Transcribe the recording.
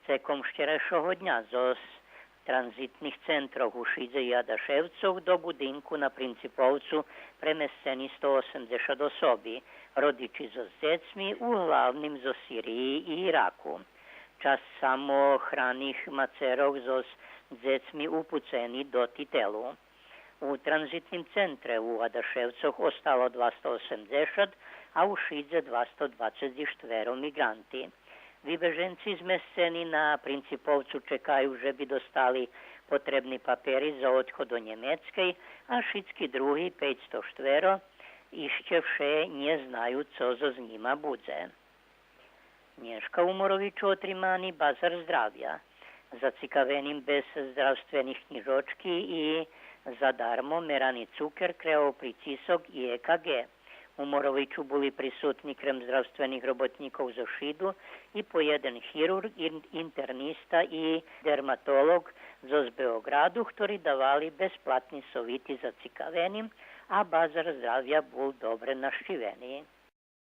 Cekom včerajšieho dňa zo tranzitných centrov Hušidze i Adaševcov do budinku na Principovcu premestení 180 osobi, rodiči so decmi, uglavnom zo Siriji i Iraku. Čas samohranih macerov so decmi upuceni do Titelu. U tranzitnim centre u Adaševcoch ostalo 280, a u Šidze 224 migranti. Vybeženci zmestení na Principovcu čekajú, že by dostali potrební papiery za odchod do Nemeckej, a šidskí druhý 504 ešte vše neznajú, co zo z nima bude. Dneška u Moroviču otrimaný bazar zdravia. Zacikavením bez zdravstvených knižočky i zadarmo meraný cuker, krevov pritisok i EKG. U Moroviču boli prisutni krem zdravstvených robotníkov zo Šidu i po jeden chirurg, internista i dermatolog zo Beogradu, ktorí davali besplatný soviti za cikavením, a bazar zdravia bol dobre naštívený.